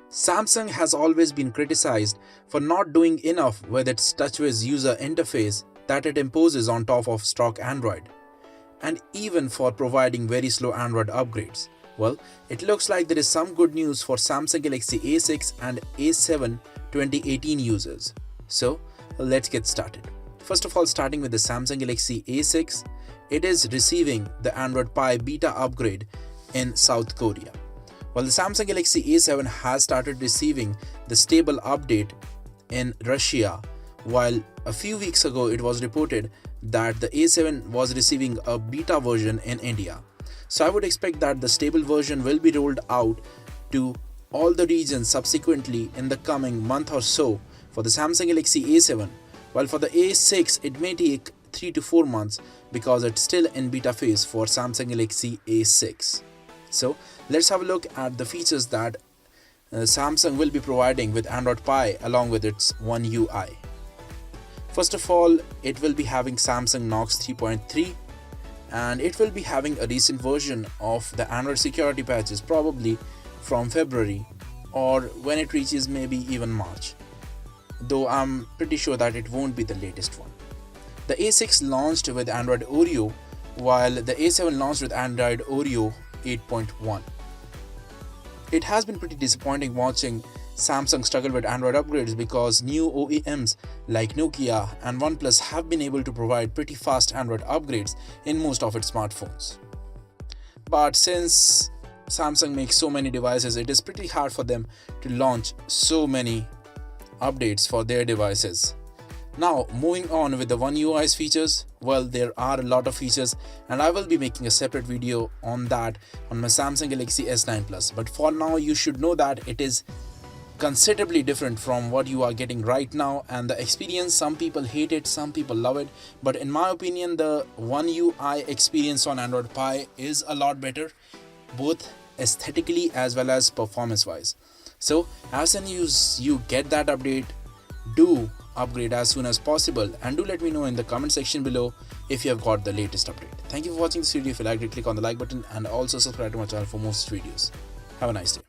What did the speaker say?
Samsung has always been criticized for not doing enough with its TouchWiz user interface that it imposes on top of stock Android, and even for providing very slow Android upgrades. Well, it looks like there is some good news for Samsung Galaxy A6 and A7 2018 users. So, let's get started. First of all, starting with the Samsung Galaxy A6, it is receiving the Android Pie beta upgrade in South Korea. While the Samsung Galaxy A7 has started receiving the stable update in Russia, while a few weeks ago it was reported that the A7 was receiving a beta version in India. So I would expect that the stable version will be rolled out to all the regions subsequently in the coming month or so for the Samsung Galaxy A7, while for the A6 it may take 3 to 4 months because it's still in beta phase for Samsung Galaxy A6. So let's have a look at the features that Samsung will be providing with Android Pie along with its One UI. First of all, it will be having Samsung Knox 3.3, and it will be having a recent version of the Android security patches, probably from February or when it reaches maybe even March, though I'm pretty sure that it won't be the latest one. The A6 launched with Android Oreo, while the A7 launched with Android Oreo 8.1. It has been pretty disappointing watching Samsung struggle with Android upgrades because new OEMs like Nokia and OnePlus have been able to provide pretty fast Android upgrades in most of its smartphones. But since Samsung makes so many devices, it is pretty hard for them to launch so many updates for their devices. Now, moving on with the One UI's features, well, there are a lot of features and I will be making a separate video on that on my Samsung Galaxy S9 Plus. But for now, you should know that it is considerably different from what you are getting right now, and the experience, some people hate it, some people love it, but in my opinion the One UI experience on Android Pie is a lot better, both aesthetically as well as performance wise. So as soon as you get that update, do upgrade as soon as possible, and do let me know in the comment section below if you have got the latest update. Thank you for watching this video. If you liked it, click on the like button and also subscribe to my channel for more videos. Have a nice day.